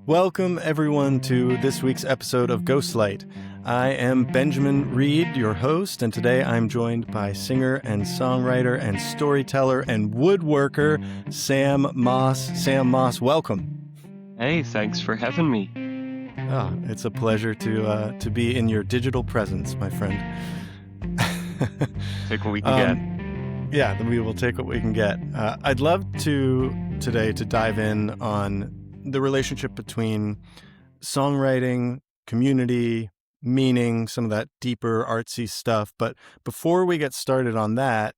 Welcome, everyone, to this week's episode of Ghostlight. I am Benjamin Reed, your host, and today I'm joined by singer and songwriter and storyteller and woodworker Sam Moss. Sam Moss, welcome. Hey, thanks for having me. Oh, it's a pleasure to be in your digital presence, my friend. Take what we can get. Yeah, then we will take what we can get. I'd love today to dive in on the relationship between songwriting, community, meaning, some of that deeper artsy stuff. But before we get started on that,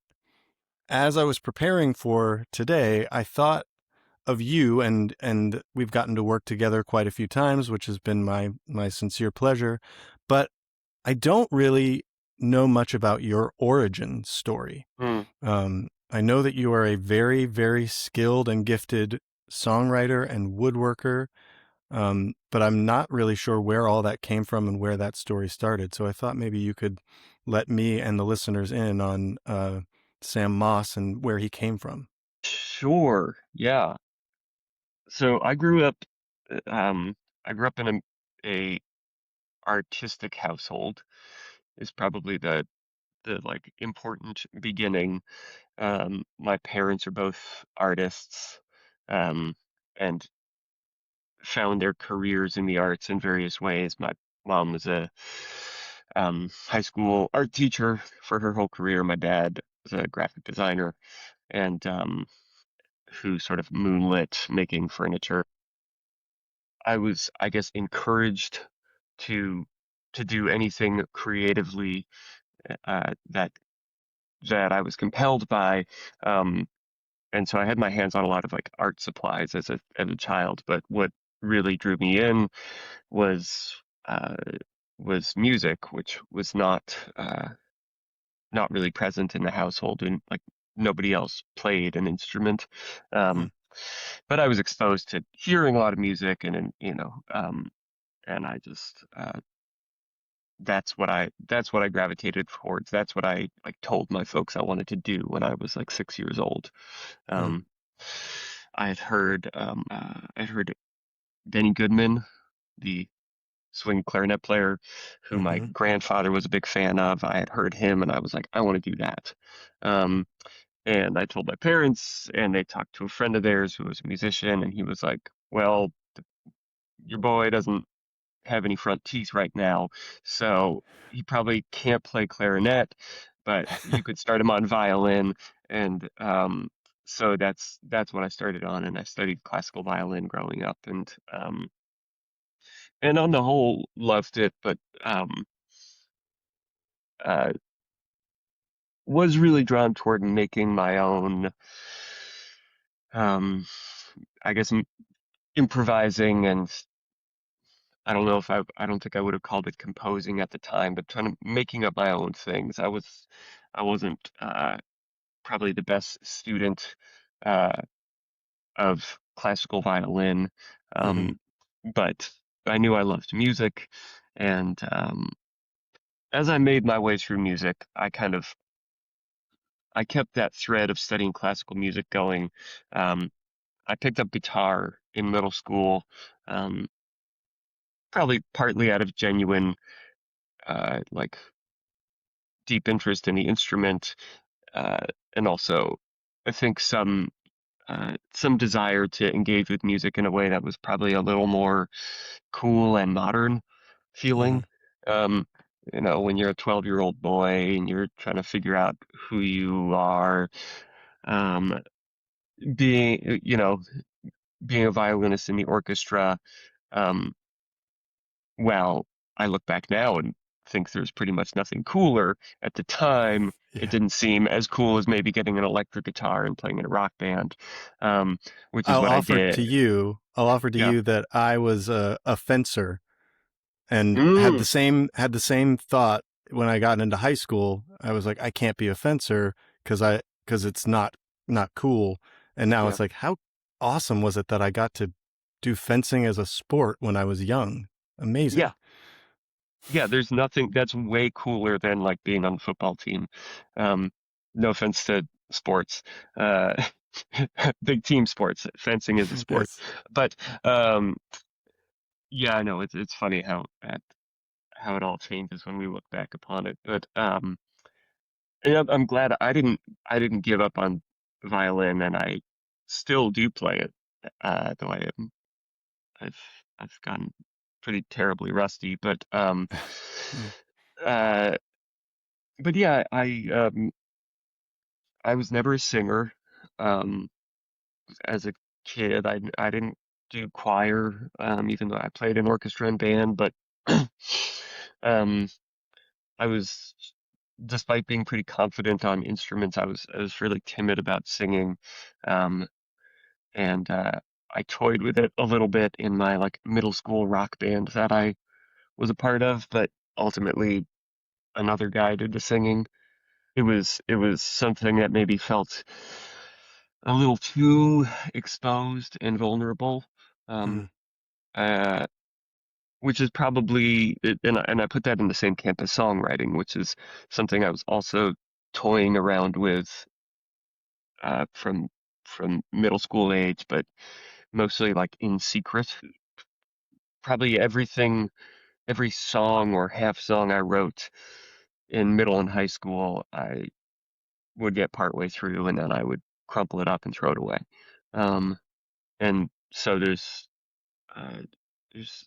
as I was preparing for today, I thought of you, and we've gotten to work together quite a few times, which has been my sincere pleasure. But I don't really know much about your origin story. I know that you are a very, very skilled and gifted songwriter and woodworker, but I'm not really sure where all that came from and where that story started. So I thought maybe you could let me and the listeners in on Sam Moss and where he came from. Sure, yeah. So I grew up, in a artistic household. Is probably the like important beginning. My parents are both artists, um, and found their careers in the arts in various ways. My mom was a high school art teacher for her whole career. My dad was a graphic designer and who sort of moonlit making furniture. I was, I guess, encouraged to do anything creatively that I was compelled by. Um, and so I had my hands on a lot of like art supplies as a child. But what really drew me in was uh, music, which was not really present in the household, and like nobody else played an instrument. Hmm. Um, but I was exposed to hearing a lot of music, and and I just that's what I gravitated towards. That's what I like told my folks I wanted to do when I was like 6 years old. Hmm. Um, I had heard Benny Goodman, the swing clarinet player, who my Hmm. grandfather was a big fan of. I had heard him, and I was like, I want to do that. Um, And I told my parents, and they talked to a friend of theirs who was a musician, and he was like, well, your boy doesn't have any front teeth right now, so he probably can't play clarinet, but you could start him on violin. And so that's what I started on, and I studied classical violin growing up, and on the whole loved it, but uh, was really drawn toward making my own, um, I guess, improvising. And I don't think I would have called it composing at the time, but trying to making up my own things. I wasn't probably the best student uh, of classical violin, Hmm. um, but I knew I loved music, and as I made my way through music, I kept that thread of studying classical music going. Um, I picked up guitar in middle school, um, probably partly out of genuine like deep interest in the instrument, uh, and also I think some desire to engage with music in a way that was probably a little more cool and modern Hmm. feeling. Um, when you're a 12-year-old boy and you're trying to figure out who you are, um, being being a violinist in the orchestra. Um, well, I look back now and think there's pretty much nothing cooler. At the time, it Yeah. didn't seem as cool as maybe getting an electric guitar and playing in a rock band, which is I'll what I offer to did. you. I'll offer to Yeah. you that I was a fencer and Mm, had the same thought when I got into high school. I was like, I can't be a fencer because it's not cool. And now yeah. it's like, how awesome was it that I got to do fencing as a sport when I was young? Amazing. Yeah. Yeah. There's nothing that's way cooler than like being on the football team. Um, no offense to sports, uh, big team sports. Fencing is a sport, Yes. but um, yeah, I know it's funny how it all changes when we look back upon it. But yeah, I'm glad I didn't give up on violin, and I still do play it. Though I've I've gotten pretty terribly rusty, Mm, uh, but yeah, I was never a singer. Um, as a kid, I didn't do choir, even though I played in orchestra and band, but um, I was, despite being pretty confident on instruments, I was really timid about singing, um, and I toyed with it a little bit in my like middle school rock band that I was a part of, but ultimately another guy did the singing. It was something that maybe felt a little too exposed and vulnerable, um, mm, uh, which is probably, and I put that in the same camp as songwriting, which is something I was also toying around with from middle school age, but mostly like in secret. Probably every song or half song I wrote in middle and high school, I would get partway through and then I would crumple it up and throw it away. Um, and so uh,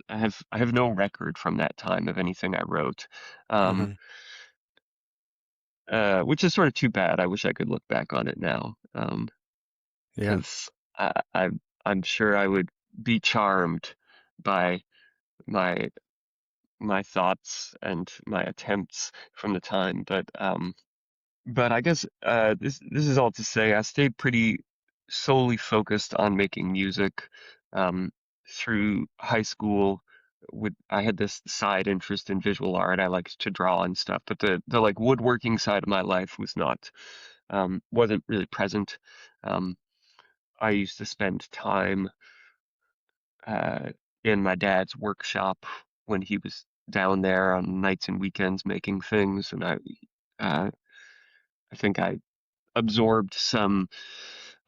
I have no record from that time of anything I wrote, um, hmm which is sort of too bad. I wish I could look back on it now, Yeah. because I'm sure I would be charmed by my my thoughts and my attempts from the time, but I guess this is all to say I stayed pretty solely focused on making music um, through high school. I had this side interest in visual art. I liked to draw and stuff, but the like woodworking side of my life wasn't really present. Um, I used to spend time uh, in my dad's workshop when he was down there on nights and weekends making things, and uh, I think I absorbed some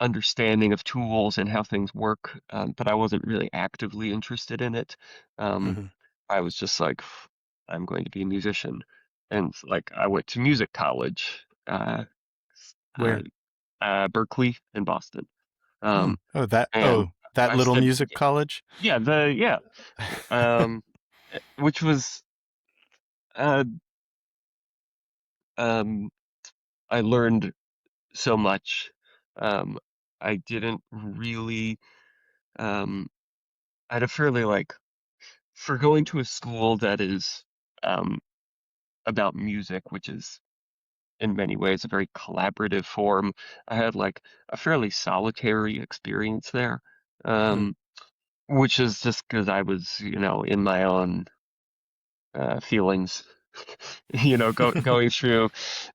understanding of tools and how things work, but I wasn't really actively interested in it. Um, hmm I was just like, I'm going to be a musician, and like I went to music college, uh, Where? Berkeley in Boston, Oh, um, oh, and that I little studied, music college? yeah, um, which was, uh, um, I learned so much. Um, I didn't really, um, I had a fairly like, for going to a school that is um, about music, which is in many ways a very collaborative form, I had like a fairly solitary experience there, Hmm. um, which is just because I was, in my own feelings, going through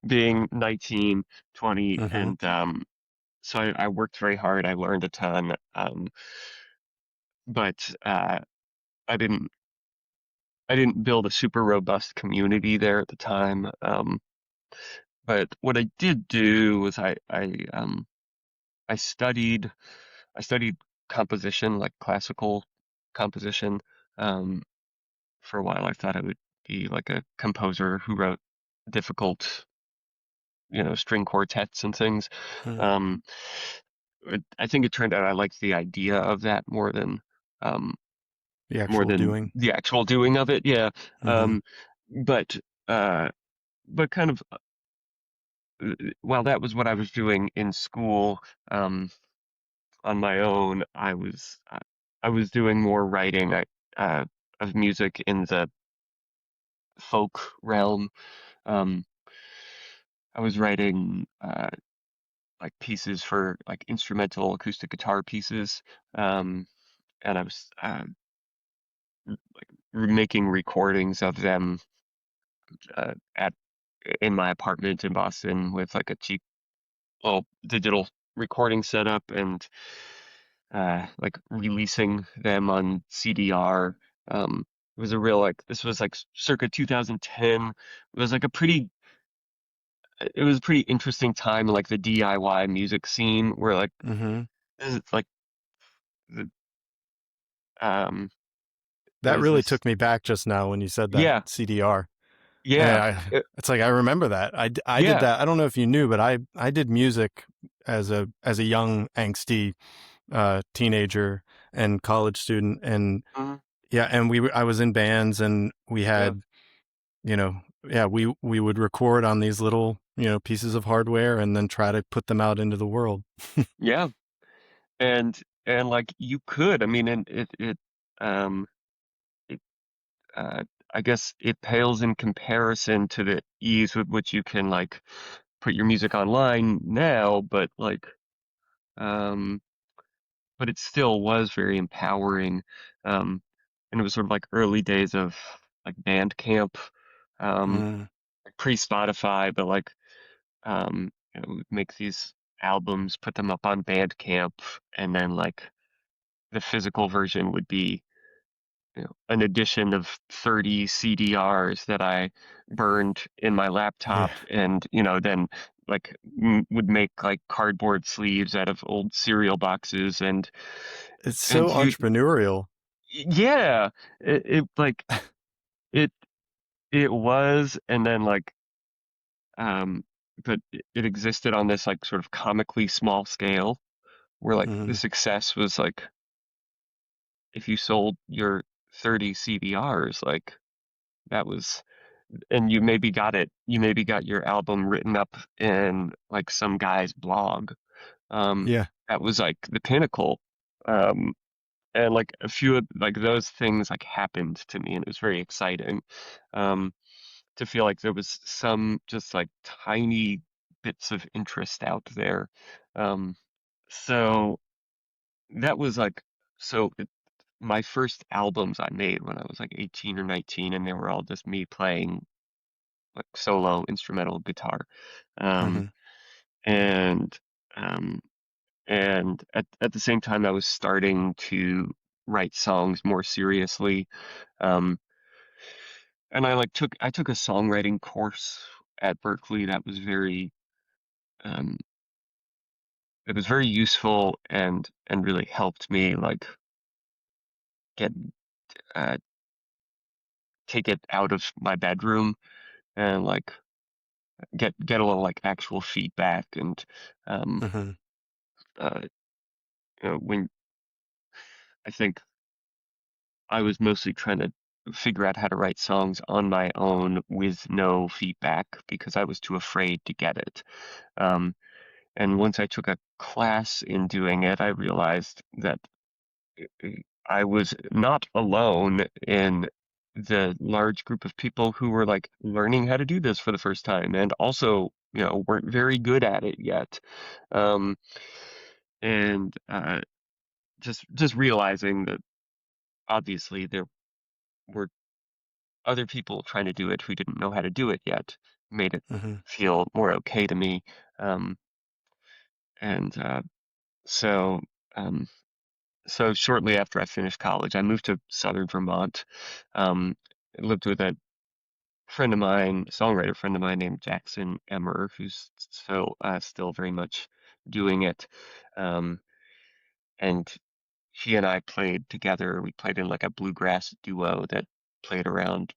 being 19, 20, hmm and so I worked very hard. I learned a ton, but I didn't I didn't build a super robust community there at the time. But what I did do was I studied I studied composition, like classical composition. Um, for a while, I thought I would be like a composer who wrote difficult, string quartets and things. hmm Um, I think it turned out I liked the idea of that um, The more actual than doing. the actual doing of it. Yeah. hmm Um, but uh, but kind of while that was what I was doing in school, on my own, I was doing more writing uh, of music in the folk realm. Um, I was writing like pieces for like instrumental acoustic guitar pieces, and I was making recordings of them at in my apartment in Boston with like a cheap little digital recording setup and like releasing them on CDR. It was a real like this was like circa 2010. It was like a pretty interesting time in like the DIY music scene where like hmm this is like the um that was really this. took me back just now when you said that Yeah, CDR. And yeah, it's like I remember that. I did yeah. that. I don't know if you knew, but I did music as a young angsty teenager and college student, and Mhm. yeah, and I was in bands, and we Yeah, had, you know, yeah, we would record on these little, pieces of hardware and then try to put them out into the world. yeah. And like you could, I mean, and um it uh I guess it pales in comparison to the ease with which you can like put your music online now, um but it still was very empowering. Um and it was sort of like early days of like Bandcamp, um Mm, like pre-Spotify, but like we'd make these albums, put them up on Bandcamp, and then like the physical version would be, an edition of 30 CDRs that I burned in my yeah, laptop, and then like would make like cardboard sleeves out of old cereal boxes, it's and so you entrepreneurial. yeah, it like it it was, and then like um but it existed on this like sort of comically small scale where like the Hmm. success was like if you sold your 30 CDRs, like that was, and you maybe got your album written up in like some guy's blog. Um, Yeah. that was like the pinnacle. Um, and like a few of like those things like happened to me, and it was very exciting. Um, to feel like there was some just like tiny bits of interest out there. Um, so that was like so my first albums I made when I was like 18 or 19, and they were all just me playing like solo instrumental guitar. Um, Hmm. and um, and at the same time, I was starting to write songs more seriously. Um, and I took a songwriting course at Berkeley that was um, it was very useful and really helped me like get uh, take it out of my bedroom and like get a little like actual feedback and um, Hmm. uh, when I think I was mostly trying to figure out how to write songs on my own with no feedback because I was too afraid to get it. Um, and once I took a class in doing it, I realized that uh, I was not alone in the large group of people who were like learning how to do this for the first time and also, weren't very good at it yet. Um, and just realizing that obviously there were other people trying to do it who didn't know how to do it yet made it Hmm. feel more okay to me. Um, and so, um, so shortly after I finished college, I moved to southern Vermont. Um, I lived with a friend of mine, a songwriter friend of mine named Jackson Emmer, who's still very much doing it. Um, and he and I played together. We played in like a bluegrass duo that played around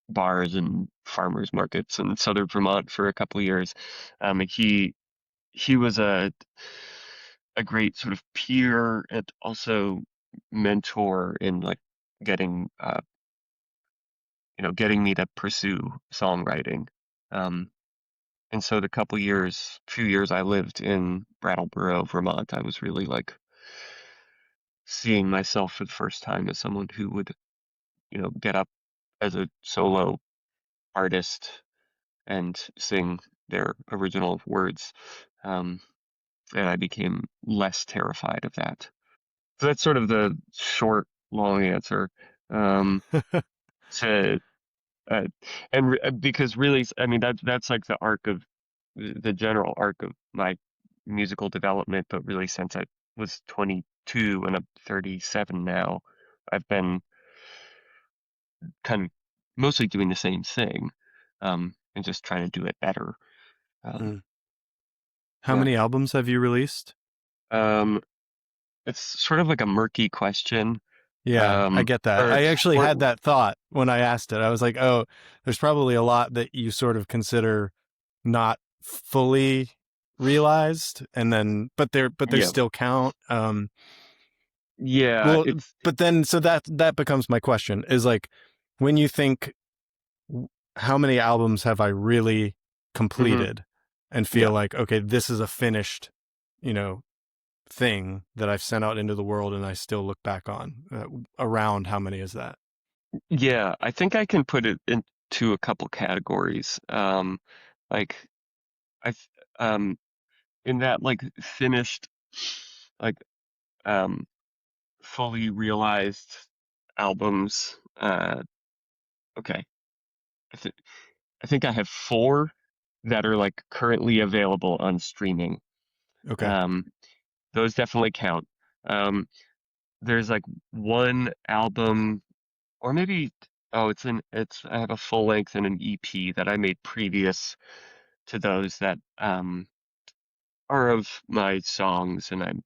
bars and farmers markets in southern Vermont for a couple of years. And he was a great sort of peer and also mentor in like getting getting me to pursue songwriting. Um, and so the few years I lived in Brattleboro, Vermont, I was really like seeing myself for the first time as someone who would, get up as a solo artist and sing their original words. Um, and I became less terrified of that. So that's sort of the short, long answer. Um, to uh, because really, I mean that's like the arc of the general arc of my musical development. But really, since I was 22 and I'm 37 now, I've been kind of mostly doing the same thing, and just trying to do it better. Um, Mm. How yeah. many albums have you released? Um, it's sort of like a murky question. Yeah, I get that. Or I actually or had that thought when I asked it. I was like, oh, there's probably a lot that you sort of consider not fully realized, and then but they yeah, still count. yeah, Well, it's but then so that becomes my question is like when you think how many albums have I really hmm completed and feel yeah. like okay, this is a finished, you know, thing that I've sent out into the world and I still look back on. Around how many is that? Yeah, I think I can put it into a couple categories. Like I th- um in that like finished like um fully realized albums. Okay. I think I think I have four that are like currently available on streaming. Okay. Um, those definitely count. Um, there's like one album, or maybe oh, it's I have a full length and an EP that I made previous to those that are of my songs, and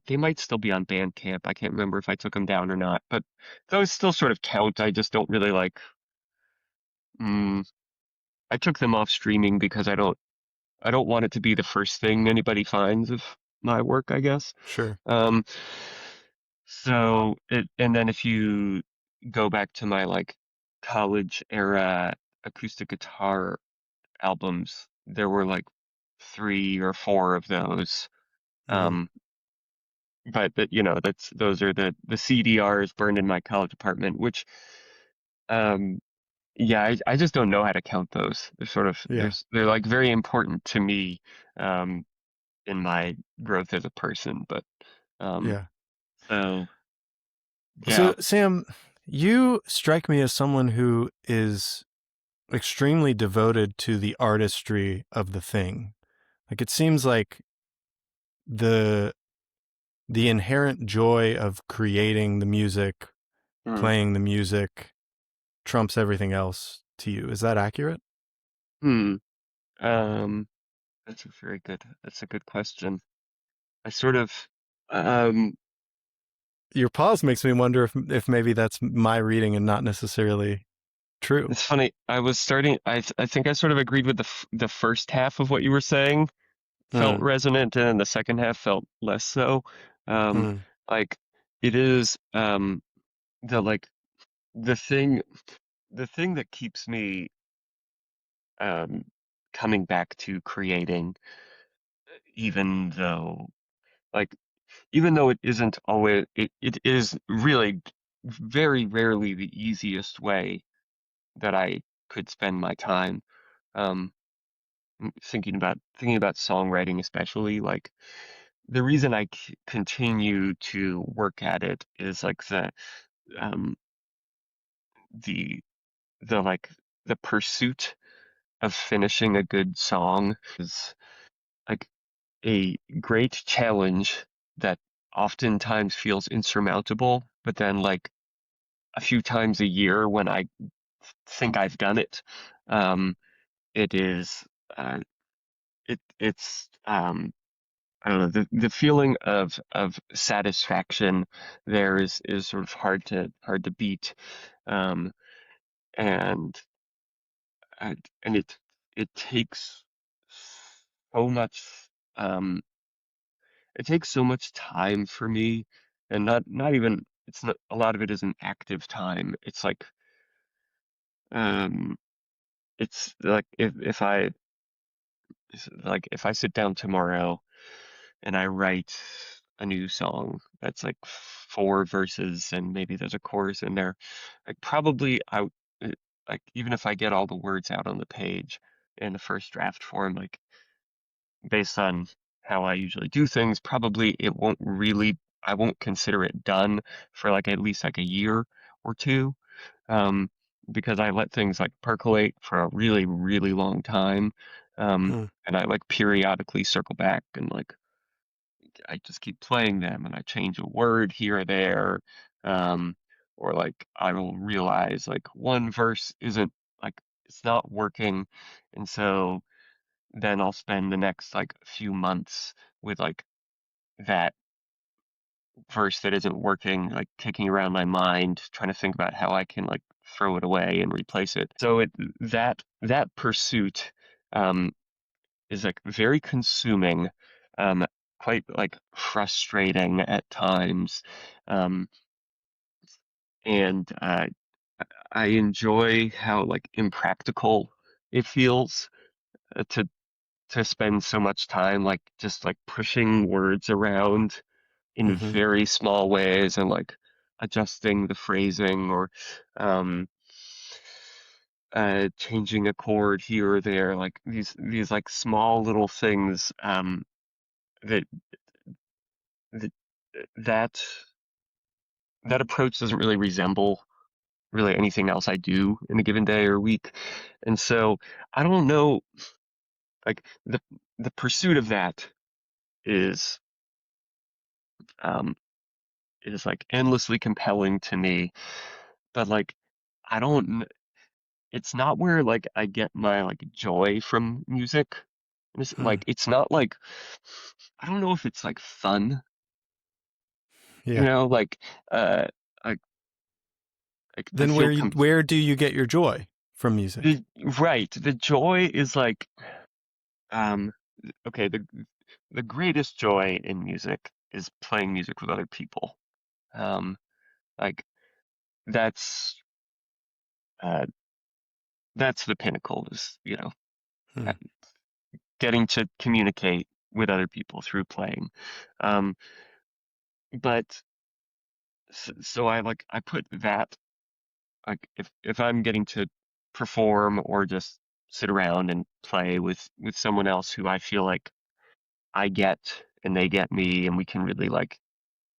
they might still be on Bandcamp. I can't remember if I took them down or not, but those still sort of count. I just don't really like. Mm, I took them off streaming because I don't want it to be the first thing anybody finds of my work, I guess. Sure. Um, and then if you go back to my like college era acoustic guitar albums, there were like three or four of those. Hmm. Um, but you know, those are the CDRs burned in my college apartment, which um yeah, I just don't know how to count those. They're sort of Yeah. they're like very important to me um in my growth as a person, but um Yeah. so yeah. So Sam, you strike me as someone who is extremely devoted to the artistry of the thing. Like it seems like the the inherent joy of creating the music, Mm. playing the music trumps everything else to you. Is that accurate? Hmm. Um that's a good question. I sort of um Your pause makes me wonder if maybe that's my reading and not necessarily true. it's funny. I was starting I think I sort of agreed with the first half of what you were saying, felt Mm, resonant, and then the second half felt less so. Um mm, like it is the like the thing the thing that keeps me um coming back to creating even though like even though it isn't always it is really very rarely the easiest way that I could spend my time um thinking about songwriting especially like the reason I continue to work at it is like um the like the pursuit of finishing a good song is like a great challenge that oftentimes feels insurmountable, but then like a few times a year when I think I've done it, um, it is uh, it's I don't know the feeling of satisfaction there is sort of hard to beat, um, and and it takes so much um, it takes so much time for me, and not even it's not a lot of it isn't active time. It's um like if I sit down tomorrow and I write a new song that's like four verses and maybe there's a chorus in there, like probably uh, like even if I get all the words out on the page in the first draft form, like based on how I usually do things, probably I won't consider it done for like at least like a year or two. Um, because I let things like percolate for a really, really long time. mm, And I like periodically circle back and like I just keep playing them and I change a word here or there. Um, or like I will realize like one verse isn't like it's not working. And so then I'll spend the next like few months with like that verse that isn't working, like kicking around my mind, trying to think about how I can like throw it away and replace it. So that pursuit um, is like very consuming, um, quite like frustrating at times, um, and I enjoy how like impractical it feels to spend so much time like just like pushing words around in Hmm. very small ways and like adjusting the phrasing or um changing a chord here or there, like these like small little things that that that that approach doesn't really resemble really anything else I do in a given day or week. And so I don't know, like the pursuit of that is um is like endlessly compelling to me, but like I don't it's not where like I get my like joy from music. And it's Hmm. like it's not like I don't know if it's like fun, Yeah. like uh like like the Then feel com where do you get your joy from music? the right, the joy is like um okay, the greatest joy in music is playing music with other people. Um like that's uh that's the pinnacle is, Hmm. uh, getting to communicate with other people through playing. Um but so I put that like if I'm getting to perform or just sit around and play with someone else who I feel like I get and they get me and we can really like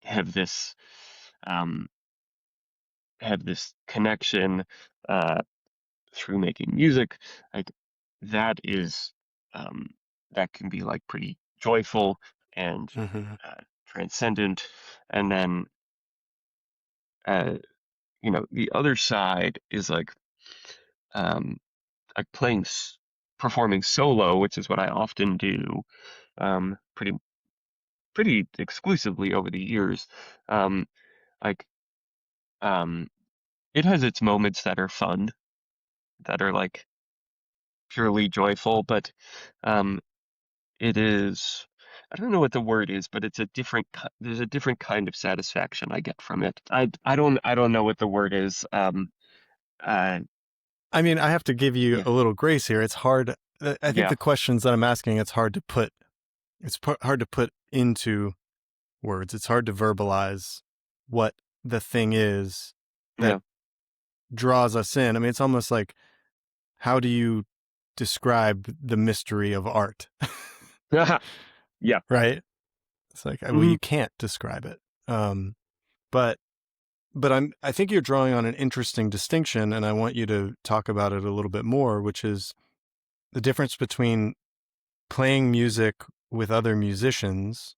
have this um have this connection uh through making music, like that is um that can be like pretty joyful and Hmm. transcendent. And then uh the other side is um like performing solo, which is what I often do, pretty exclusively over the years. Um, like um, it has its moments that are fun, that are like purely joyful, but um, it is. I don't know what the word is, but it's a different. There's a different kind of satisfaction I get from it. I don't know what the word is. Uh, I mean, I have to give you yeah, a little grace here. It's hard. I think yeah, the questions that I'm asking, it's hard to put. Hard to put into words. It's hard to verbalize what the thing is that yeah, draws us in. I mean, it's almost like, how do you describe the mystery of art? yeah. Right? It's like, well, Hmm. you can't describe it. Um, but I think you're drawing on an interesting distinction, and I want you to talk about it a little bit more, which is the difference between playing music with other musicians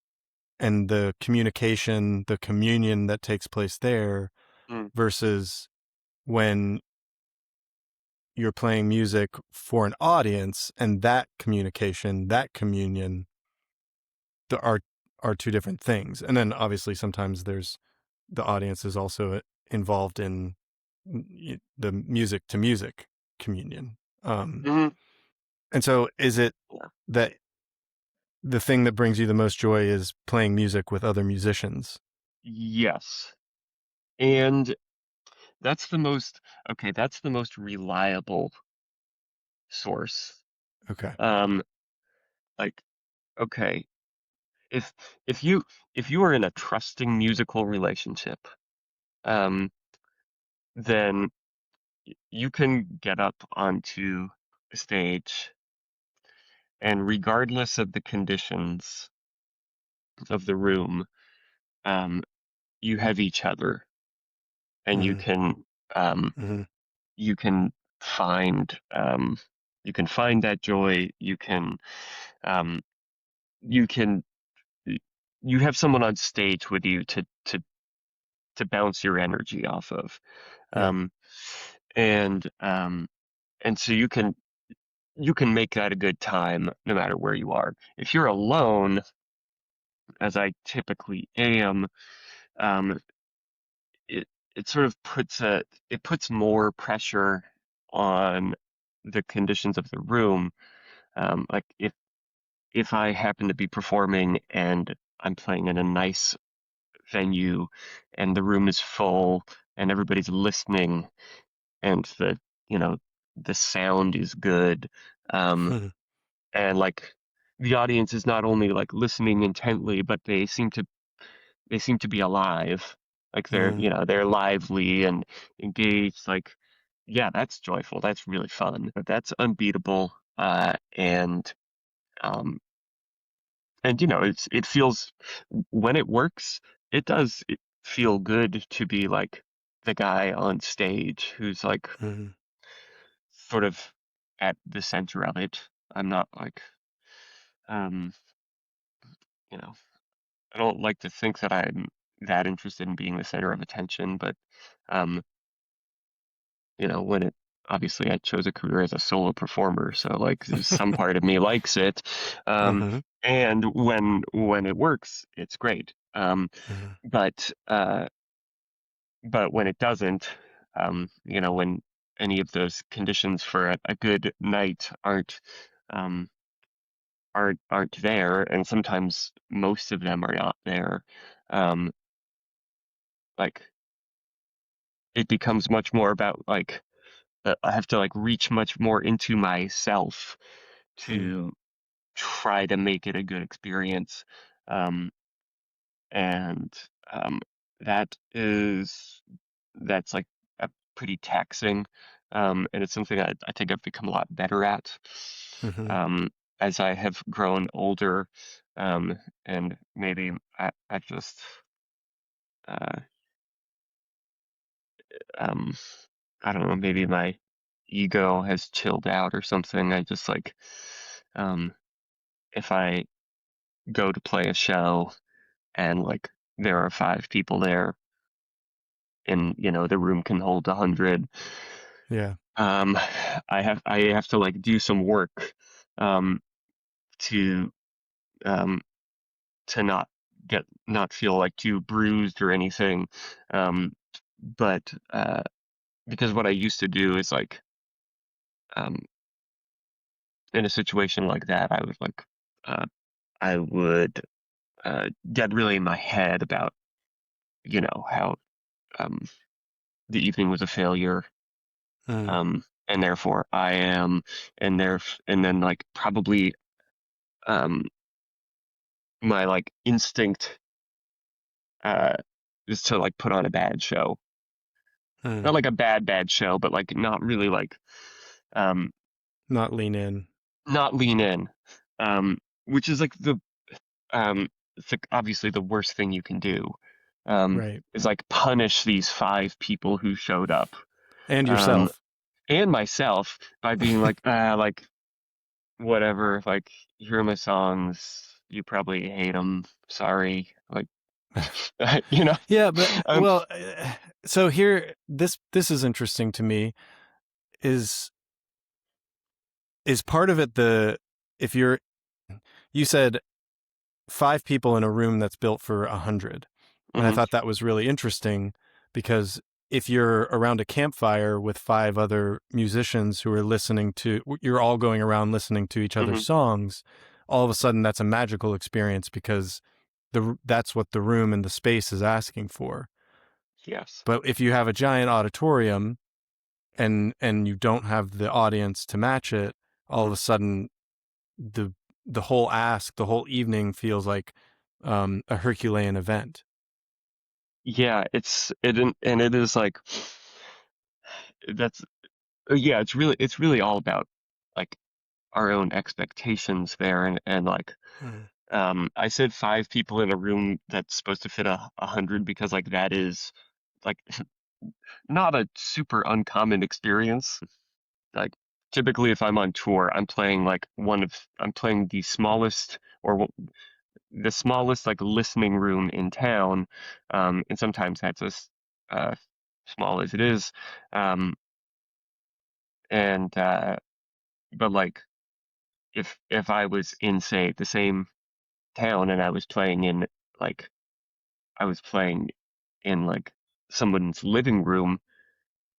and the communication, the communion that takes place there Mm, versus when you're playing music for an audience, and that communication, that communion, the are two different things. And then obviously sometimes there's the audience is also involved in the music to music communion. hmm. And so is it Yeah. that the thing that brings you the most joy is playing music with other musicians? Yes. And that's the most okay, that's the most reliable source. Okay. Um, like, okay, if if you if you are in a trusting musical relationship, um, then you can get up onto a stage and regardless of the conditions of the room, um, you have each other and Hmm. um Hmm. you can find you can find that joy, um you can you have someone on stage with you to bounce your energy off of. Yeah. Um, and so you can make that a good time no matter where you are. If you're alone, as I typically am, um, it it sort of puts more pressure on the conditions of the room. Like if I happen to be performing and I'm playing in a nice venue and the room is full and everybody's listening and you know, the sound is good, um, and like the audience is not only like listening intently, but they seem to be alive. Like they're lively and engaged. Like, yeah, that's joyful. That's really fun. But that's unbeatable. Um, and it feels when it works, it feel good to be like the guy on stage who's like sort of at the center of it. I'm not like, um, you know, I don't like to think that I'm that interested in being the center of attention, but um, when it obviously I chose a career as a solo performer, so like some part of me likes it. Um, and when it works, it's great. But when it doesn't, when any of those conditions for a good night um, aren't there, and sometimes most of them are not there, um, like it becomes much more about like I have to like reach much more into myself to try to make it a good experience. Um, and um, that is that's like a pretty taxing, and it's something I think I've become a lot better at um, as I have grown older, um, and maybe I just uh, um, I don't know, maybe my ego has chilled out or something. I just like um, if I go to play a show and like there are 5 people there and the room can hold 100. Yeah. um I have to like do some work um to um not feel like too bruised or anything, um but because what I used to do is like um in a situation like that uh I would get really in my head about how um the evening was a failure, and therefore I am, and then like probably um, my like instinct uh, is to like put on a bad show, not like a bad show, but like not really like um, Not lean in. not lean in, which is like it's like obviously the worst thing you can do, Right. is like punish these 5 people who showed up, And um, yourself. and myself by being like whatever, like, hear my songs, you probably hate them, sorry, like, you know, Yeah, but um, well, so here, this is interesting to me. Is part of it if you said 5 people in a room that's built for 100, and I mhm, thought that was really interesting because if you're around a campfire with 5 other musicians who are you're all going around listening to each other's mhm, songs, all of a sudden that's a magical experience because that's what the room and the space is asking for. yes, But if you have a giant auditorium and you don't have the audience to match it, all of mhm. a sudden the the whole evening feels like a Herculean event. Yeah, and it is like, that's, yeah, it's really all about, like, our own expectations there, and like, Mm. I said 5 people in a room that's supposed to fit 100 because, like, that is, like, not a super uncommon experience. Like typically if I'm on tour, I'm playing the smallest the smallest like listening room in town, and sometimes that's as uh, small as it is, um, and but like if I was in say the same town and like I was playing in like someone's living room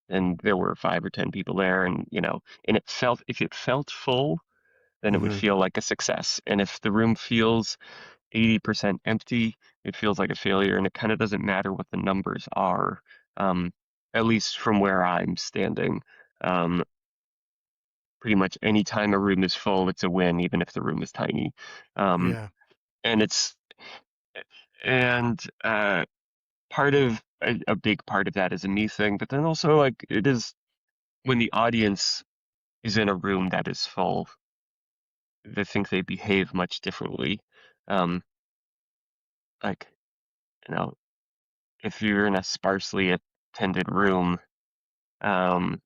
and there were 5 or 10 people there, and and if it felt full, then it would Hmm. feel like a success. And if the room feels 80% empty, it feels like a failure, and it kind of doesn't matter what the numbers are, um, at least from where I'm standing. Um, Pretty much any time a room is full, it's a win, even if the room is tiny. Um, Yeah. and it's and part of a big part of that is a me thing, but then also like it is when the audience is in a room that is full, I think they behave much differently. Um, like, you know, if you're in a sparsely attended room, um,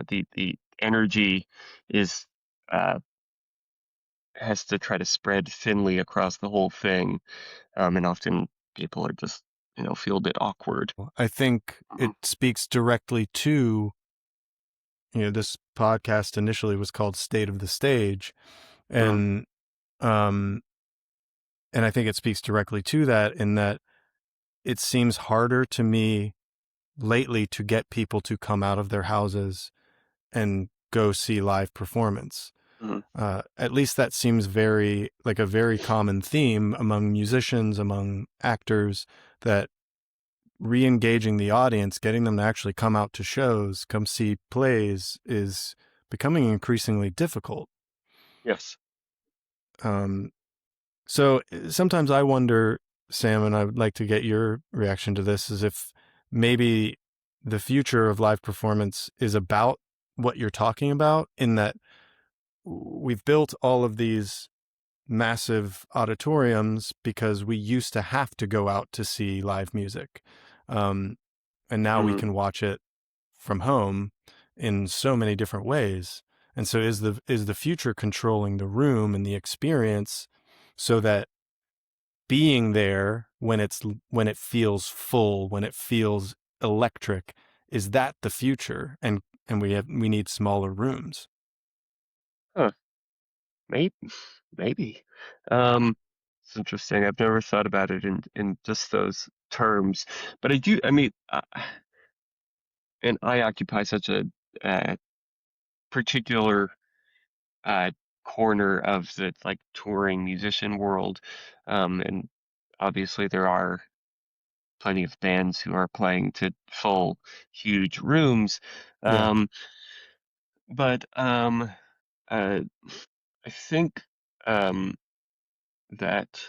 the energy is uh, has to try to spread thinly across the whole thing, and often people are just feel a bit awkward. I think it Mhm. speaks directly to, this podcast initially was called State of the Stage. Mhm. And, um, and I think it speaks directly to that in that it seems harder to me lately to get people to come out of their houses and go see live performance. Mhm. At least that seems like a very common theme among musicians, among actors, that re-engaging the audience, getting them to actually come out to shows, come see plays, is becoming increasingly difficult. Yes. Um, so sometimes I wonder, Sam, and I would like to get your reaction to this, is if maybe the future of live performance is about what you're talking about, in that we've built all of these massive auditoriums because we used to have to go out to see live music. Um, and now we Mhm. can watch it from home in so many different ways. And so is the future controlling the room and the experience, so that being there when it feels full, when it feels electric, is that the future? And we need smaller rooms. Huh. Maybe. Maybe. Um, it's interesting. I've never thought about it in just those terms, but I do. I mean, and I occupy such a particular uh, corner of the like touring musician world, and obviously there are plenty of bands who are playing to full, huge rooms, Yeah. um, but uh, I think um, that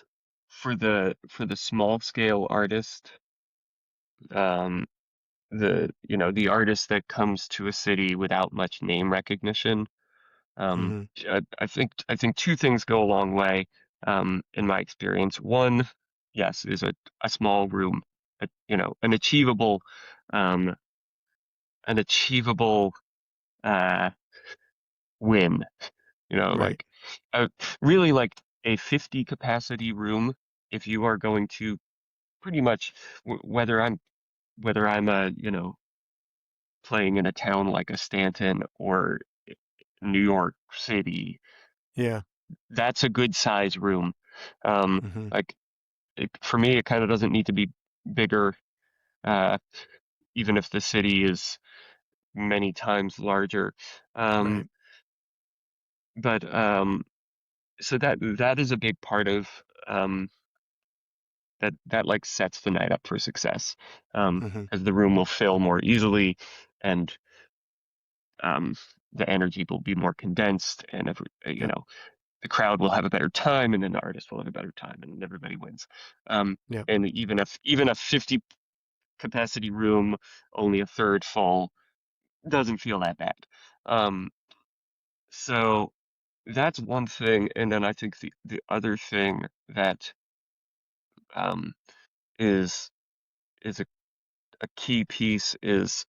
for the small scale artist, um, the artist that comes to a city without much name recognition. Hmm. I think two things go a long way, in my experience. One, yes, is a small room, an um, achievable uh, win. Right. Like uh, really like a 50 capacity room. If you are going to pretty much whether I'm playing in a town like a Stanton or New York City, Yeah. that's a good size room. Hmm. Like for me, it kind of doesn't need to be bigger, uh, even if the city is many times larger. Um, Right. but so that is a big part of um, that like sets the night up for success, Hmm. because the room will fill more easily, and um, the energy will be more condensed, and Yep. the crowd will have a better time, and then the artist will have a better time, and everybody wins. Um, Yep. and even a 50 capacity room, only a third full, doesn't feel that bad. Um, so that's one thing, and then I think the other thing that um, is is a key piece is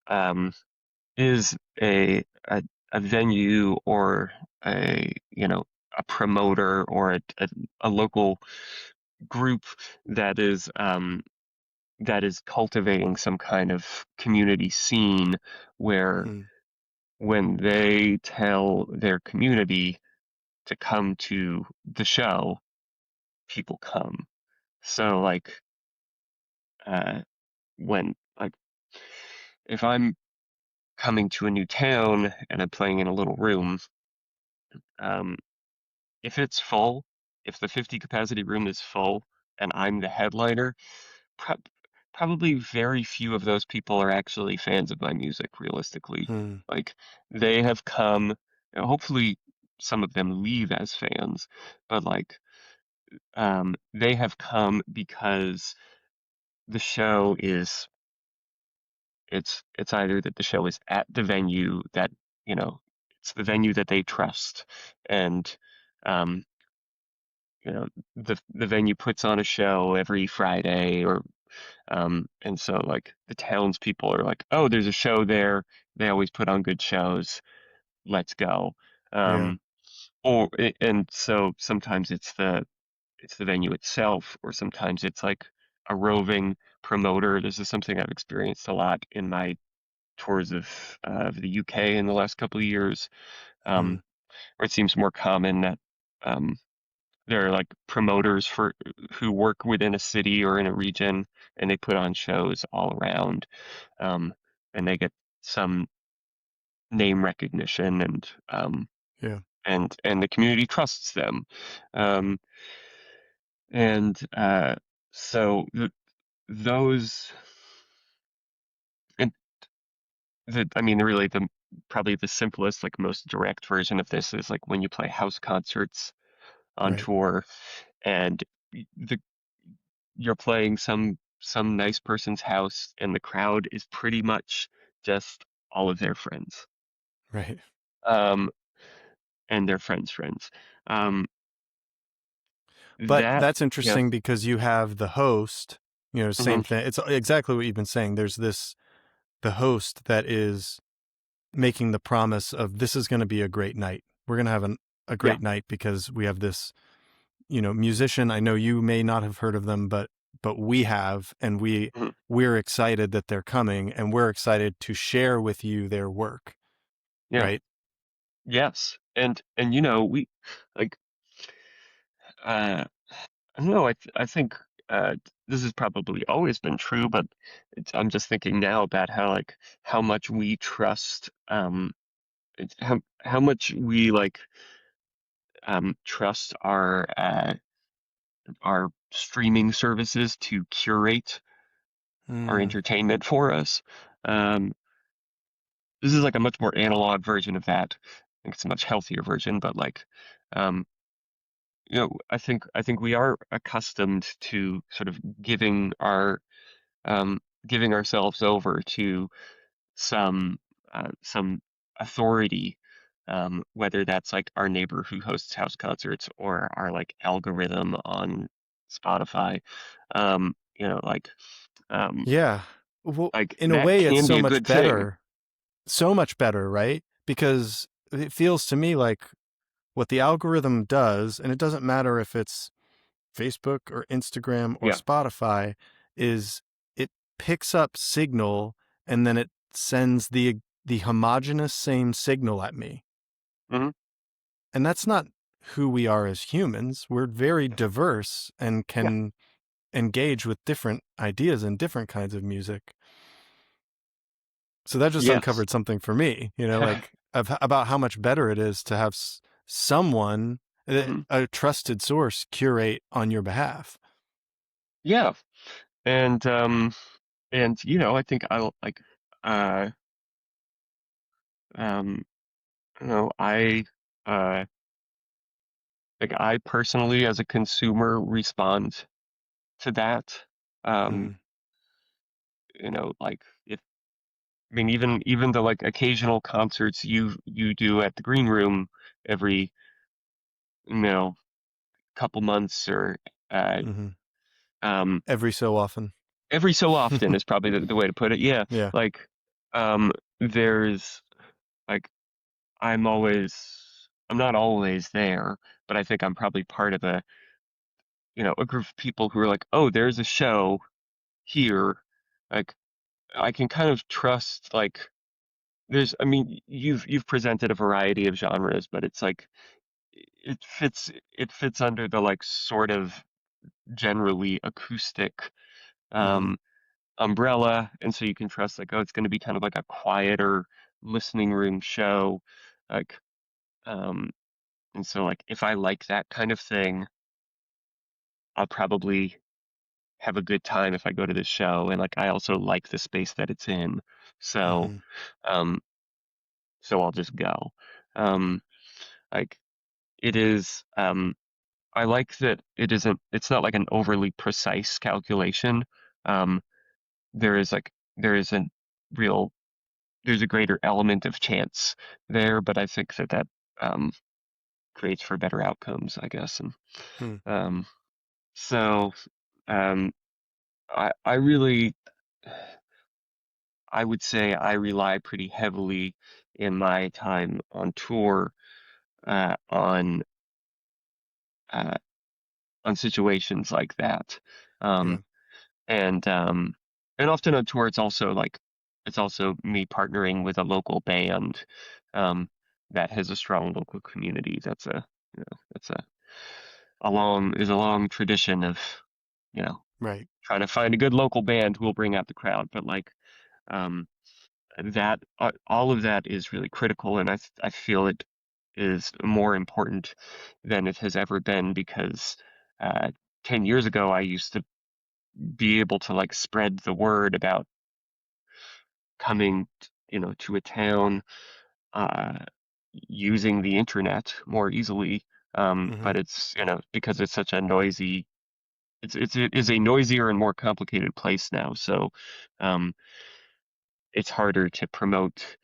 a venue or a promoter or a local group that is cultivating some kind of community scene where Hmm. when they tell their community to come to the show, people come. So like when like if I'm coming to a new town and I'm playing in a little room, um, if it's full, if the 50 capacity room is full and I'm the headliner, prob probably very few of those people are actually fans of my music, realistically. Hmm. Like they have come, hopefully some of them leave as fans, but like they have come because the show is it's either that the show is at the venue that, you know, it's the venue that they trust and um you know the venue puts on a show every Friday or and so like the townspeople are like, oh, there's a show there. They always put on good shows. Let's go. Yeah. Um, and so sometimes it's the venue itself, or sometimes it's like a roving promoter. This is something I've experienced a lot in my tours of the UK in the last couple of years, Hmm. where it seems more common that um, there are like promoters for who work within a city or in a region, and they put on shows all around, um, and they get some name recognition, Yeah. and the community trusts them, um, and so those and I mean really the probably the simplest like most direct version of this is like when you play house concerts on Right. tour, and the you're playing some nice person's house and the crowd is pretty much just all of their friends, Right. um and their friends' friends, um But that that's yeah. interesting because you have the host, Hmm. same thing. It's exactly what you've been saying. There's the host that is making the promise of this is going to be a great night. We're going to have a Yeah. great night because we have this, musician. I know you may not have heard of them, but we have, and Hmm. we're excited that they're coming and we're excited to share with you their work, Yeah. right? Yes. And you know we like uh I don't know, I think this has probably always been true, but I'm just thinking now about how like how much we trust how much we like trust our streaming services to curate our Mm, entertainment for us. Um, this is like a much more analog version of that. I think it's a much healthier version, but like, um, I think we are accustomed to sort of um, giving ourselves over to some authority, whether that's like our neighbor who hosts house concerts or our like algorithm on Spotify. Like um, yeah. Well, like in a that way, it's can be so a much good thing. better, right? Because it feels to me like what the algorithm does, and it doesn't matter if it's Facebook or Instagram or Yeah. Spotify, is it picks up signal and then it sends the homogeneous same signal at me. Hmm. And that's not who we are as humans. We're very diverse and Yeah. can engage with different ideas and different kinds of music. So that just Yes. uncovered something for me, like about how much better it is to have someone, Mhm. a trusted source, curate on your behalf. Yeah. And I think I'll like uh um you know uh like I personally as a consumer respond to that. Um, Mm, like if I mean even the like occasional concerts you do at the Green Room every you know couple months or uh hmm. um Every so often. every so often is probably the way to put it. Yeah. Yeah. Like there's like I'm not always there, but I think I'm probably part of a group of people who are like, oh, there's a show here. Like I can kind of trust like I mean, you've presented a variety of genres, but it's like it fits under the like sort of generally acoustic Hmm. um umbrella, and so you can trust like, oh, it's going to be kind of like a quieter listening room show, like, um, and so like if I like that kind of thing, I'll probably have a good time if I go to this show, and like I also like the space that it's in, so Hmm. um, so I'll just go. Um, like it is, I like that it's not like an overly precise calculation. Um, there is like there is a real there's a greater element of chance there, but I think that um, creates for better outcomes, I guess. And Hmm. um, so um, I really I would say I rely pretty heavily in my time on tour uh, on uh, on situations like that. Yeah. Um, and um, and often on tour it's also me partnering with a local band um, that has a strong local community. That's a long tradition of you know Right. trying to find a good local band who will bring out the crowd. But like um, that all of that is really critical, and I feel it is more important than it has ever been because uh, 10 years ago I used to be able to like spread the word about coming, to a town uh, using the internet more easily. Hmm. But it's, because it's such a noisy, it is a noisier and more complicated place now. So um, it's harder to promote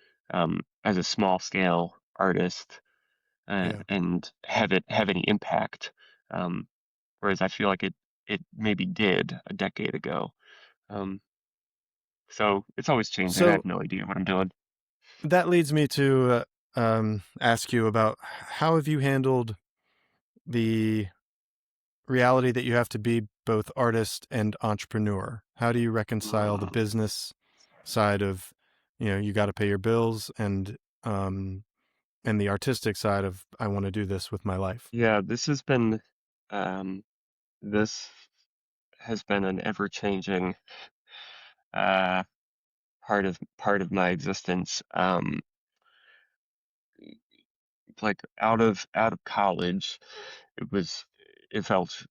as a small scale artist Yeah. and have it have any impact. Um, Whereas I feel like it maybe did a decade ago. Um, so it's always changing. I have So no idea what I'm doing. that leads me to ask you about how have you handled the reality that you have to be both artist and entrepreneur? How do you reconcile the Uh, business side of, you got to pay your bills um, and the artistic side of I want to do this with my life? yeah, um, this has been an ever-changing uh, part of my existence. Like out of college, it was it felt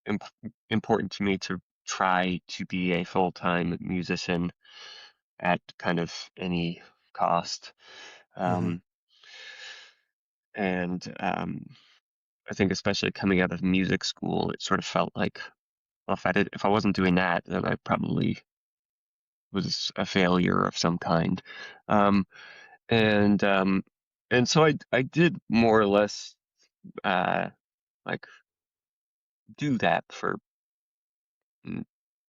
imp important to me to try to be a full-time musician at kind of any cost. Hmm. Um, and I think especially coming out of music school, it sort of felt like, well, if I wasn't doing that, then I probably was a failure of some kind. Um, and and so I did more or less uh like do that for mm,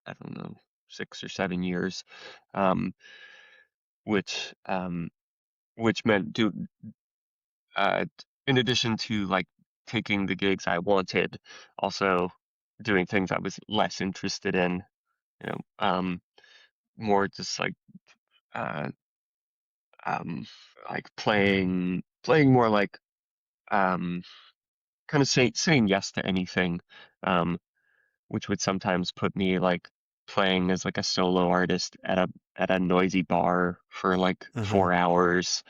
I don't know 6 or 7 years, um, which um, which meant in addition to like taking the gigs I wanted, also doing things I was less interested in, more just uh, um, like playing more like um, kind of saying yes to anything, um, which would sometimes put me like playing as like a solo artist at a noisy bar for like Hmm. 4 hours,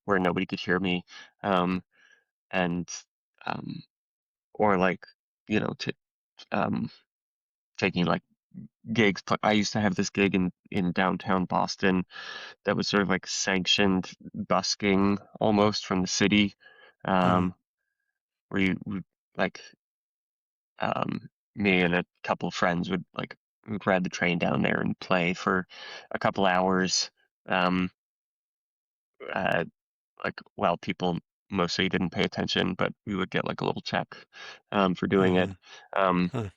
where nobody could hear me, um, and um, or like to um, taking like gigs. I used to have this gig in downtown Boston that was sort of like sanctioned busking almost from the city, Hmm. um, where like me and a couple of friends would ride the train down there and play for a couple hours, um, uh, like while people mostly didn't pay attention, but we would get like a little check for doing it. Hmm. Um, Huh.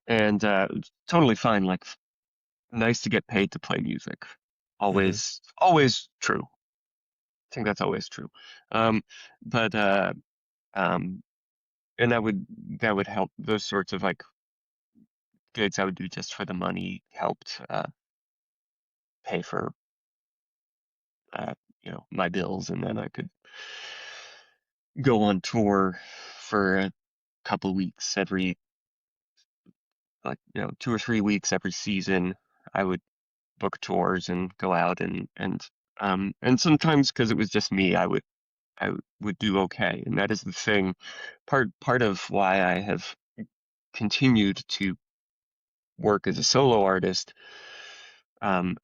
and it's totally fine. Like nice to get paid to play music. Hmm. Always true. I think that's always true. Um, but um, and that would help. Those sorts of like gigs I would do just for the money helped pay for uh, my bills, and then I could go on tour for a couple weeks like 2 or 3 weeks every season. I would book tours and go out and sometimes because it was just me, I would do okay. And that is the thing. Part of why I have continued to work as a solo artist,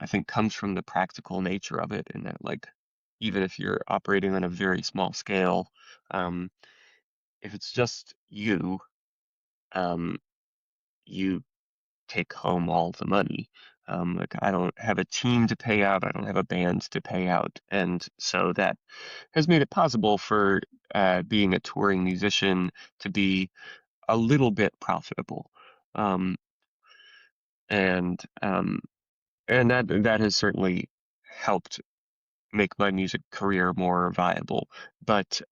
I think comes from the practical nature of it, and that like even if you're operating on a very small scale, um, if it's just you, um, you take home all the money. Like I don't have a team to pay out, I don't have a band to pay out, and so that has made it possible for being a touring musician to be a little bit profitable. Um, and that has certainly helped make my music career more viable. But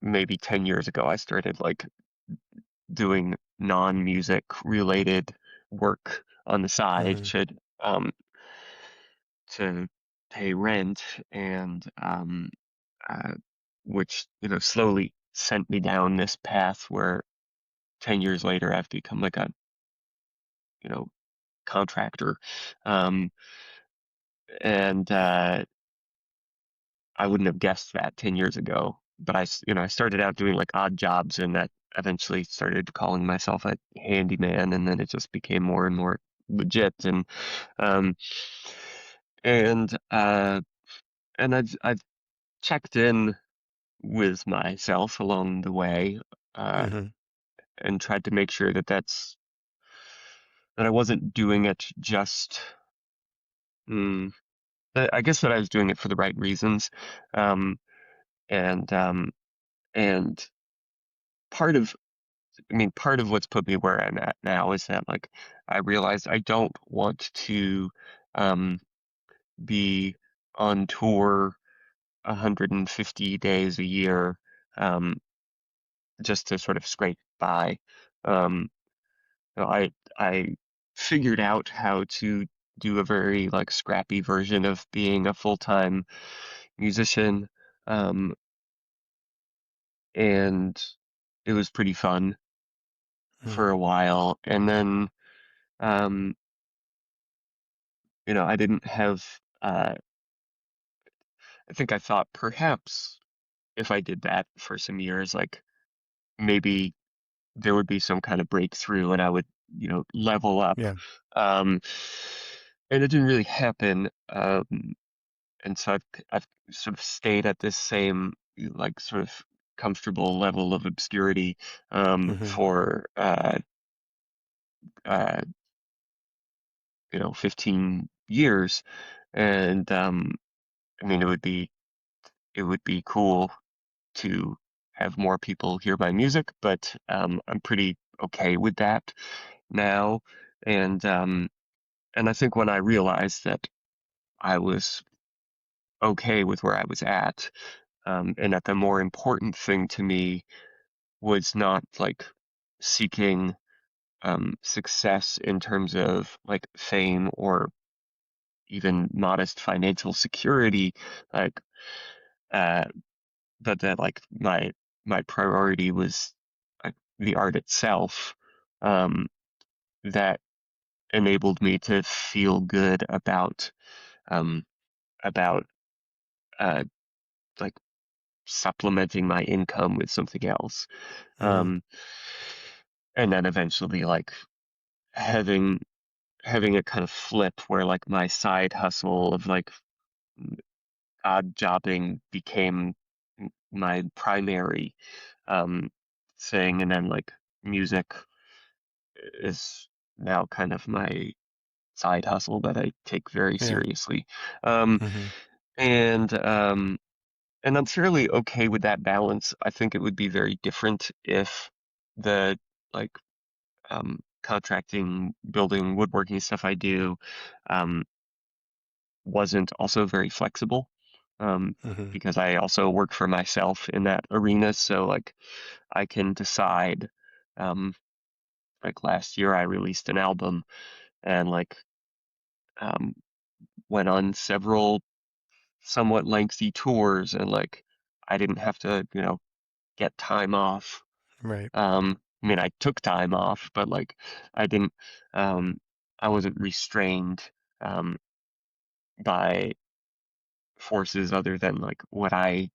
maybe 10 years ago, I started like doing non-music related work on the side Hmm. um to pay rent and uh, which slowly sent me down this path where 10 years later I've become like a you know contractor. Um, and I wouldn't have guessed that 10 years ago. But I started out doing like odd jobs and that eventually started calling myself a handyman and then it just became more and more legit um and uh and I've checked in with myself along the way uh Hmm. and tried to make sure that I wasn't doing it just mm, I guess that I was doing it for the right reasons. Um and and part of part of what's put me where I'm at now is that like I realized I don't want to um be on tour 150 days a year um just to sort of scrape by. Um I figured out how to do a very like scrappy version of being a full-time musician um and it was pretty fun for Hmm. a while and then um I didn't have I think I thought perhaps if I did that for some years, like maybe there would be some kind of breakthrough and I would, level up. Yeah. Um, and it didn't really happen. And so I've sort of stayed at this same, like, sort of comfortable level of obscurity, Hmm. for, uh, 15 years. And, it would be cool to have more people hear my music, but I'm pretty okay with that now. And and I think when I realized that I was okay with where I was at, and that the more important thing to me was not like seeking success in terms of like fame or even modest financial security, like uh, but that like my priority was like the art itself, um, that enabled me to feel good um about uh like supplementing my income with something else. Hmm. Um and then eventually like having having it kind of flip where like my side hustle of like odd jobbing became my primary um thing and then like music is now kind of my side hustle that I take very Yeah. seriously. Um, Hmm. and and I'm fairly okay with that balance. I think it would be very different if the like contracting, building, woodworking stuff I do um, wasn't also very flexible. Um, Hmm. because I also work for myself in that arena, so like I can decide. Um, like last year, I released an album and like um, went on several somewhat lengthy tours and like I didn't have to, get time off. Right. I mean, I took time off, but like I didn't, um, I wasn't restrained um, by forces other than like what I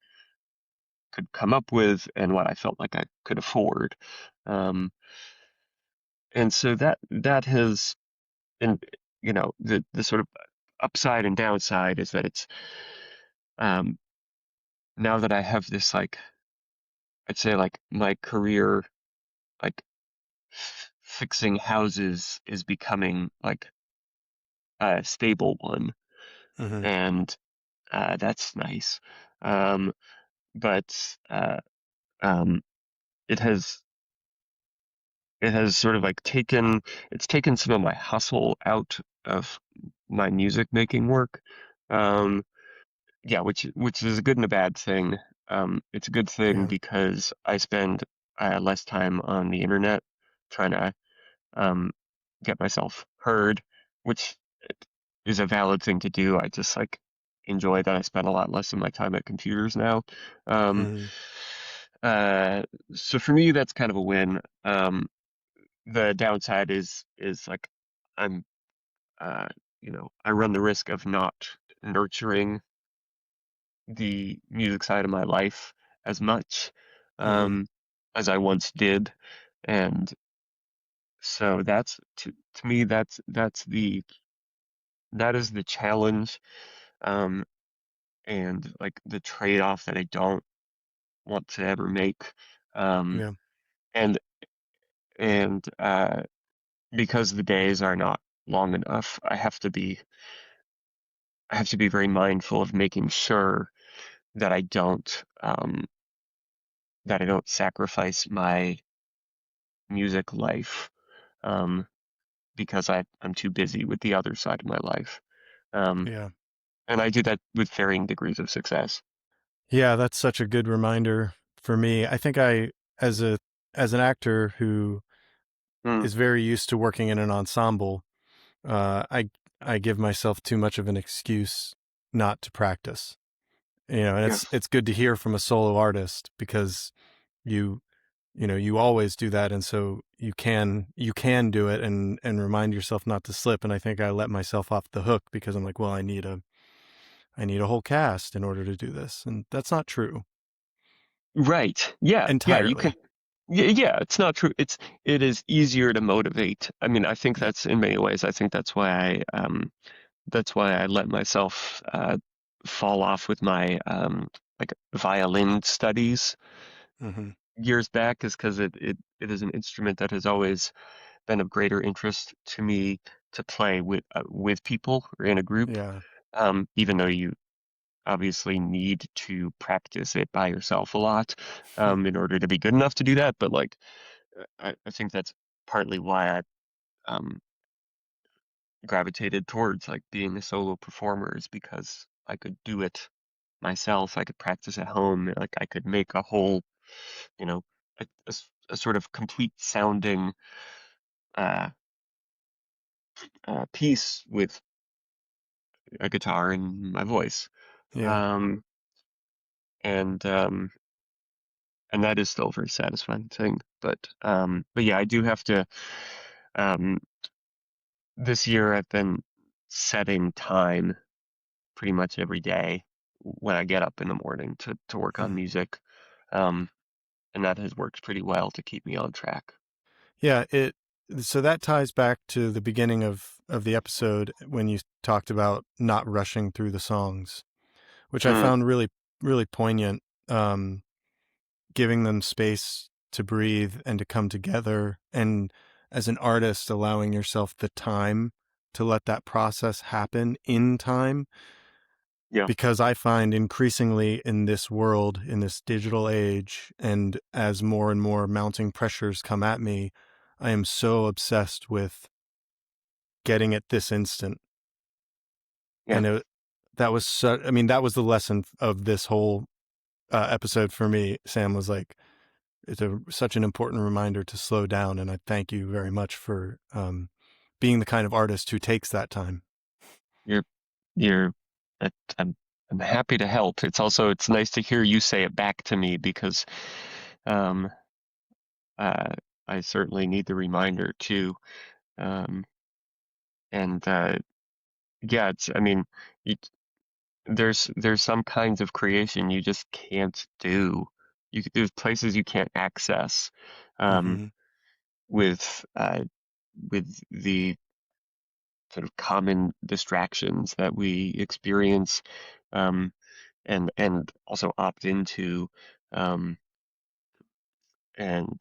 could come up with and what I felt like I could afford. Um, and so that has, and the sort of upside and downside is that it's um, now that I have this like I'd say like my career like fixing houses is becoming like a stable one, Hmm. and that's nice. Um, but um, it has it has sort of like taken some of my hustle out of my music making work. Um, yeah, which is a good and a bad thing. It's a good thing Yeah. because I spend less time on the internet trying to um, get myself heard, which is a valid thing to do. I just like enjoy that I spend a lot less of my time at computers now. Um, Hmm. uh, so for me, that's kind of a win. The downside is like I'm, uh, I run the risk of not nurturing the music side of my life as much Hmm. um, as I once did, and so that's to me that is the challenge, um, and like the trade-off that I don't want to ever make, um, Yeah. and and because the days are not long enough, I have to be very mindful of making sure that I don't sacrifice my music life um, because I'm too busy with the other side of my life. Um, Yeah. and I do that with varying degrees of success. Yeah, that's such a good reminder for me. I think as a as an actor who Mm, is very used to working in an ensemble, uh, I I give myself too much of an excuse not to practice. And yeah, it's good to hear from a solo artist because you you always do that, and so you can do it and remind yourself not to slip. And I think I let myself off the hook because I'm like, well, I need a whole cast in order to do this, and that's not true right. Yeah, yeah. You can. entirely. Yeah, it's not true. It is easier to motivate. I mean, I think that's in many ways. I think that's why I let myself fall off with my like violin studies Hmm. years back, is because it is an instrument that has always been of greater interest to me to play with people or in a group. Yeah. Even though you obviously need to practice it by yourself a lot in order to be good enough to do that. But like, I think that's partly why I um, gravitated towards like being a solo performer is because I could do it myself. I could practice at home. Like I could make a whole, you know, a sort of complete sounding uh, piece with a guitar and my voice. Yeah. Um, and and that is still a very satisfying thing. But yeah, I do have to. Um, this year, I've been setting time pretty much every day when I get up in the morning to work on Hmm. music, um, and that has worked pretty well to keep me on track. Yeah, so that ties back to the beginning of the episode when you talked about not rushing through the songs, which I Mm, found really poignant. Giving them space to breathe and to come together, and as an artist allowing yourself the time to let that process happen in time, yeah, because I find increasingly in this world, in this digital age, and as more and more mounting pressures come at me, I am so obsessed with getting it this instant. yeah, And that was that was the lesson of this whole episode for me. Sam was like, it's such an important reminder to slow down, and I thank you very much for being the kind of artist who takes that time. you're you're. uh, I'm I'm happy to help. It's nice to hear you say it back to me because um, uh, I certainly need the reminder too. Um, and yeah, it's I mean, it, there's some kinds of creation you just can't do. There's places you can't access um, Hmm. with the sort of common distractions that we experience, um, and also opt into. Um, and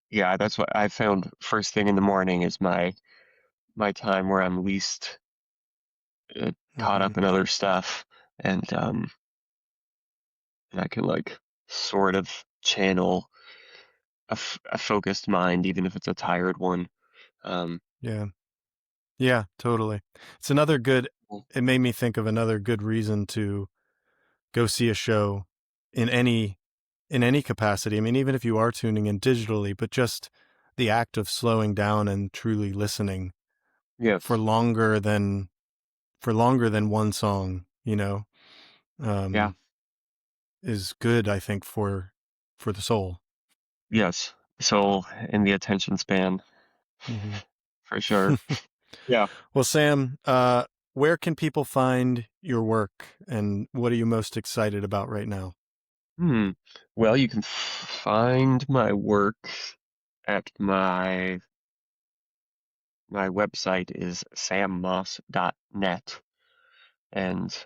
Yeah, that's what I found. First thing in the morning is my time where I'm least caught Hmm. up in other stuff, and I can like sort of channel a focused mind, even if it's a tired one. Um, Yeah. Yeah, totally. It's another good, it made me think of another good reason to go see a show in any capacity. I mean, even if you are tuning in digitally, but just the act of slowing down and truly listening for yes, longer than one song, yeah, um, is good, I think, for the soul. yes. Soul and the attention span, Hmm. for sure. Yeah. Well, Sam, where can people find your work, and what are you most excited about right now? Hmm. Well, you can find my work at my website is sammoss.net, and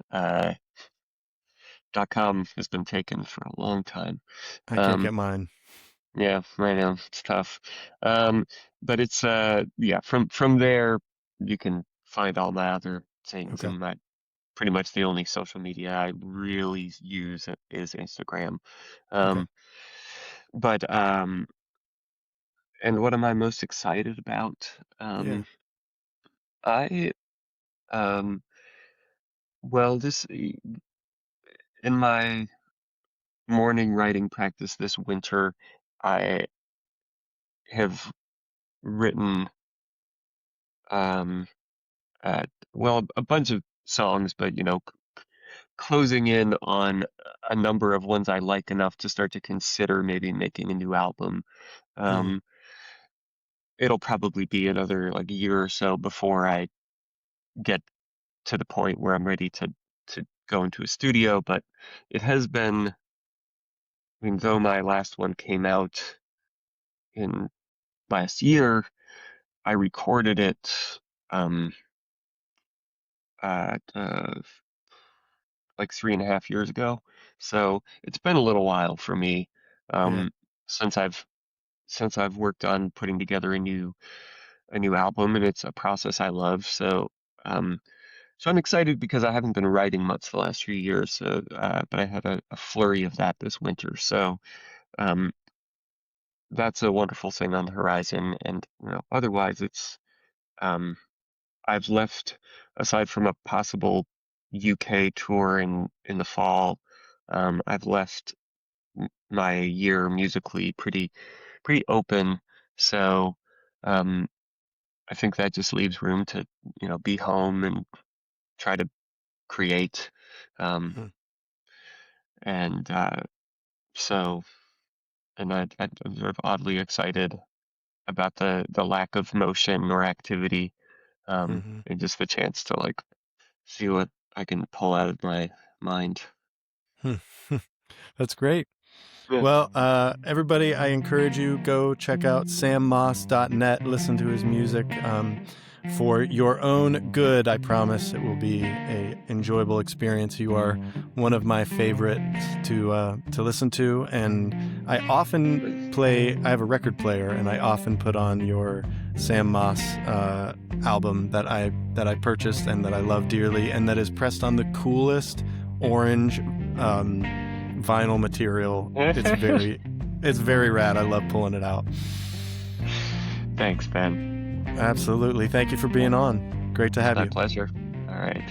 .com has been taken for a long time. I can't Um, get mine. yeah, I know it's tough. Um, but it's yeah, from there you can find all my other things, Okay. and my pretty much the only social media I really use is Instagram. Okay. Um, but and what am I most excited about? Yeah. I well, this in my morning writing practice this winter, I have written um uh, well, a bunch of songs, but closing in on a number of ones I like enough to start to consider maybe making a new album. Hmm. Um, it'll probably be another like year or so before I get to the point where I'm ready to go into a studio, but it has been, I mean, though my last one came out in last year, I recorded it um like 3.5 years ago. So it's been a little while for me Yeah. um, since I've worked on putting together a new album, and it's a process I love. Um, so I'm excited because I haven't been writing much the last few years. But I had a flurry of that this winter. So um, that's a wonderful thing on the horizon. And otherwise, it's um, I've left, aside from a possible UK tour in the fall. I've left my year musically pretty open. So um, I think that just leaves room to be home and try to create. Um, Mhm. and so and I'm sort of oddly excited about the lack of motion or activity, Mhm. and just the chance to like see what I can pull out of my mind. Hmm. That's great. Yeah. Well, everybody, I encourage you go check out sammoss.net. Listen to his music for your own good. I promise it will be a enjoyable experience. You are one of my favorites to listen to, and I often play. I have a record player, and I often put on your Sam Moss album that I purchased and that I love dearly, and that is pressed on the coolest orange. Vinyl material. It's very rad. I love pulling it out. Thanks, Ben. Absolutely. Thank you for being on. Great to have My you. pleasure. All right.